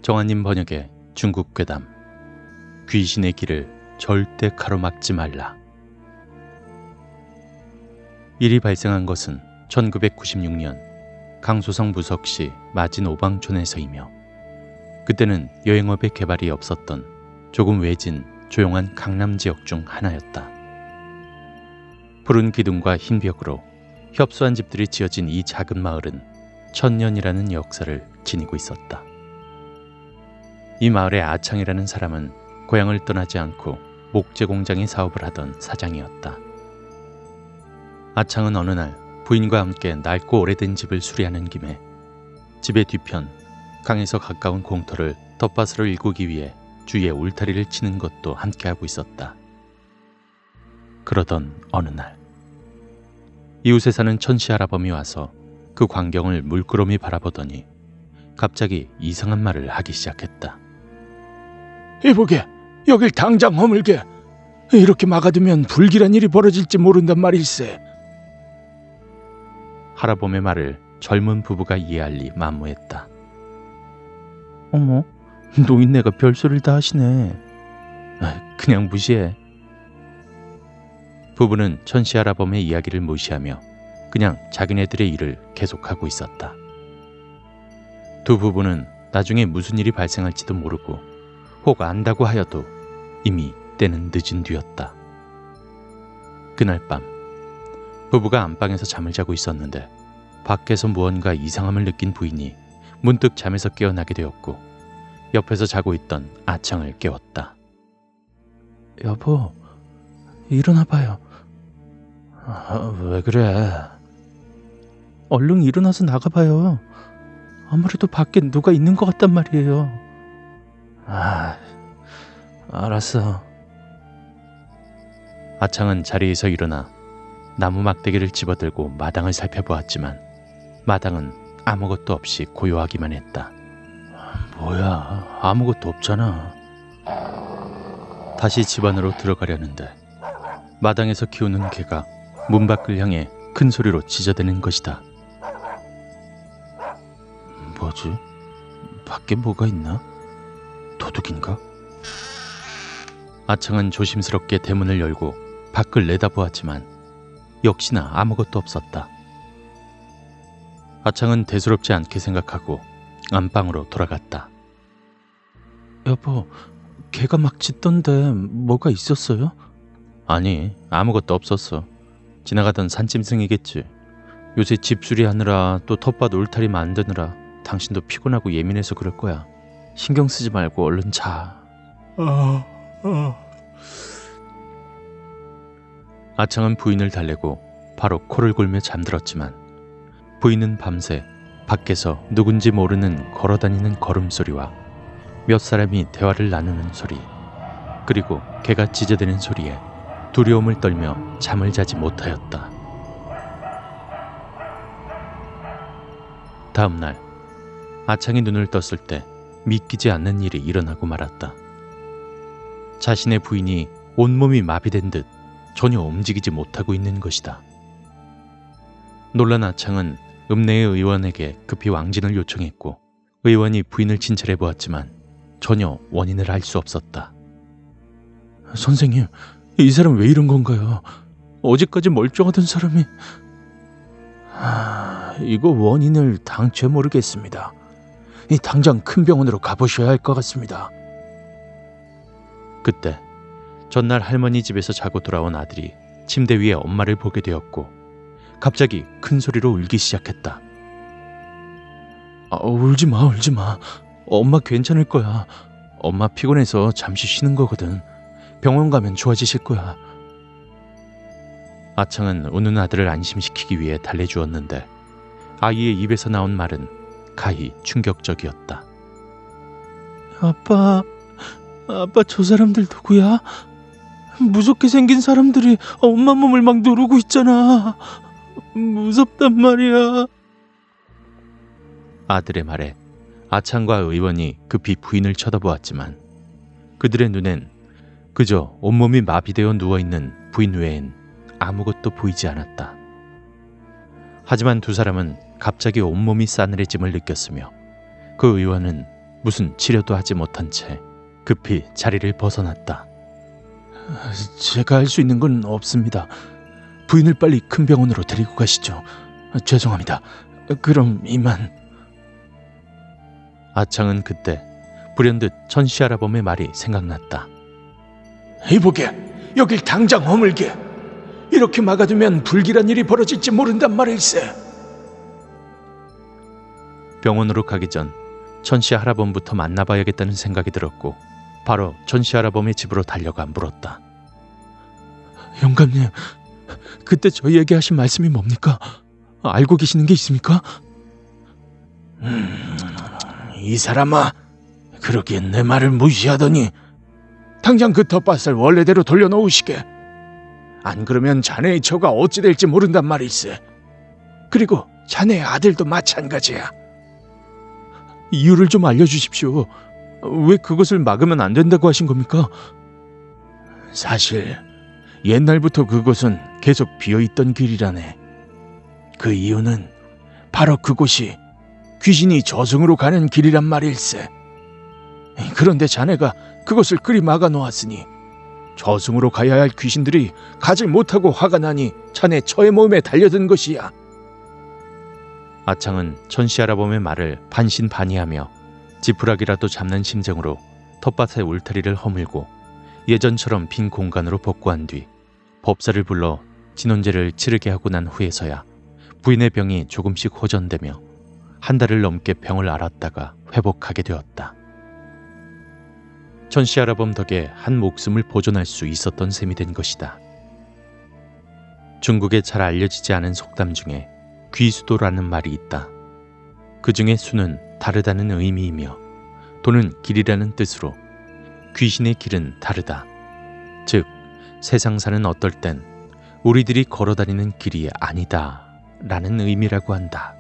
정한님 번역의 중국 괴담. 귀신의 길을 절대 가로막지 말라. 일이 발생한 것은 1996년 강소성 무석시 마진 오방촌에서이며, 그때는 여행업의 개발이 없었던 조금 외진 조용한 강남 지역 중 하나였다. 푸른 기둥과 흰 벽으로 협소한 집들이 지어진 이 작은 마을은 천년이라는 역사를 지니고 있었다. 이 마을의 아창이라는 사람은 고향을 떠나지 않고 목재 공장의 사업을 하던 사장이었다. 아창은 어느 날 부인과 함께 낡고 오래된 집을 수리하는 김에 집의 뒤편 강에서 가까운 공터를 텃밭으로 일구기 위해 주위에 울타리를 치는 것도 함께하고 있었다. 그러던 어느 날 이웃에 사는 천씨 할아범이 와서 그 광경을 물끄러미 바라보더니 갑자기 이상한 말을 하기 시작했다. 이보게, 여길 당장 허물게. 이렇게 막아두면 불길한 일이 벌어질지 모른단 말일세. 할아범의 말을 젊은 부부가 이해할 리 만무했다. 어머, 노인네가 별소리를 다 하시네. 그냥 무시해. 부부는 천씨 할아범의 이야기를 무시하며 그냥 자기네들의 일을 계속하고 있었다. 두 부부는 나중에 무슨 일이 발생할지도 모르고, 혹 안다고 하여도 이미 때는 늦은 뒤였다. 그날 밤 부부가 안방에서 잠을 자고 있었는데 밖에서 무언가 이상함을 느낀 부인이 문득 잠에서 깨어나게 되었고, 옆에서 자고 있던 아창을 깨웠다. 여보, 일어나봐요. 왜 그래? 얼른 일어나서 나가봐요. 아무래도 밖에 누가 있는 것 같단 말이에요. 알았어. 아창은 자리에서 일어나 나무 막대기를 집어들고 마당을 살펴보았지만 마당은 아무것도 없이 고요하기만 했다. 뭐야, 아무것도 없잖아. 다시 집 안으로 들어가려는데 마당에서 키우는 개가 문 밖을 향해 큰 소리로 짖어대는 것이다. 뭐지? 밖에 뭐가 있나? 도둑인가? 아창은 조심스럽게 대문을 열고 밖을 내다보았지만 역시나 아무것도 없었다. 아창은 대수롭지 않게 생각하고 안방으로 돌아갔다. 여보, 개가 막 짖던데 뭐가 있었어요? 아니, 아무것도 없었어. 지나가던 산짐승이겠지. 요새 집 수리하느라 또 텃밭 울타리 만드느라 당신도 피곤하고 예민해서 그럴 거야. 신경 쓰지 말고 얼른 자. 아창은 부인을 달래고 바로 코를 골며 잠들었지만 부인은 밤새 밖에서 누군지 모르는 걸어다니는 걸음소리와 몇 사람이 대화를 나누는 소리, 그리고 개가 짖어대는 소리에 두려움을 떨며 잠을 자지 못하였다. 다음 날 아창이 눈을 떴을 때 믿기지 않는 일이 일어나고 말았다. 자신의 부인이 온몸이 마비된 듯 전혀 움직이지 못하고 있는 것이다. 놀란 아창은 읍내의 의원에게 급히 왕진을 요청했고, 의원이 부인을 진찰해 보았지만 전혀 원인을 알 수 없었다. 선생님, 이 사람 왜 이런 건가요? 어제까지 멀쩡하던 사람이... 이거 원인을 당최 모르겠습니다. 당장 큰 병원으로 가보셔야 할 것 같습니다. 그때 전날 할머니 집에서 자고 돌아온 아들이 침대 위에 엄마를 보게 되었고 갑자기 큰 소리로 울기 시작했다. 울지 마. 엄마 괜찮을 거야. 엄마 피곤해서 잠시 쉬는 거거든. 병원 가면 좋아지실 거야. 아창은 우는 아들을 안심시키기 위해 달래주었는데 아이의 입에서 나온 말은 가히 충격적이었다. 아빠, 저 사람들 누구야? 무섭게 생긴 사람들이 엄마 몸을 막 누르고 있잖아. 무섭단 말이야. 아들의 말에 아창과 의원이 급히 부인을 쳐다보았지만 그들의 눈엔 그저 온몸이 마비되어 누워있는 부인 외엔 아무것도 보이지 않았다. 하지만 두 사람은 갑자기 온몸이 싸늘해짐을 느꼈으며 그 의원은 무슨 치료도 하지 못한 채 급히 자리를 벗어났다. 제가 할 수 있는 건 없습니다. 부인을 빨리 큰 병원으로 데리고 가시죠. 죄송합니다. 그럼 이만. 아창은 그때 불현듯 천씨 할아범의 말이 생각났다. 이보게, 여길 당장 허물게. 이렇게 막아두면 불길한 일이 벌어질지 모른단 말일세. 병원으로 가기 전 천씨 할아범부터 만나봐야겠다는 생각이 들었고 바로 천씨 할아범의 집으로 달려가 물었다. 영감님, 그때 저희에게 하신 말씀이 뭡니까? 알고 계시는 게 있습니까? 이 사람아, 그러기엔 내 말을 무시하더니 당장 그 텃밭을 원래대로 돌려놓으시게. 안 그러면 자네의 처가 어찌 될지 모른단 말일세. 그리고 자네의 아들도 마찬가지야. 이유를 좀 알려주십시오. 왜 그것을 막으면 안 된다고 하신 겁니까? 사실 옛날부터 그곳은 계속 비어있던 길이라네. 그 이유는 바로 그곳이 귀신이 저승으로 가는 길이란 말일세. 그런데 자네가 그것을 그리 막아 놓았으니 저승으로 가야 할 귀신들이 가지 못하고 화가 나니 자네 처의 몸에 달려든 것이야. 아창은 천씨 할아범의 말을 반신반의하며 지푸라기라도 잡는 심정으로 텃밭의 울타리를 허물고 예전처럼 빈 공간으로 복구한 뒤 법사를 불러 진혼제를 치르게 하고 난 후에서야 부인의 병이 조금씩 호전되며 한 달을 넘게 병을 앓았다가 회복하게 되었다. 천씨 할아범 덕에 한 목숨을 보존할 수 있었던 셈이 된 것이다. 중국에 잘 알려지지 않은 속담 중에 귀수도라는 말이 있다. 그 중에 수는 다르다는 의미이며 도는 길이라는 뜻으로 귀신의 길은 다르다. 즉 세상사는 어떨 땐 우리들이 걸어다니는 길이 아니다 라는 의미라고 한다.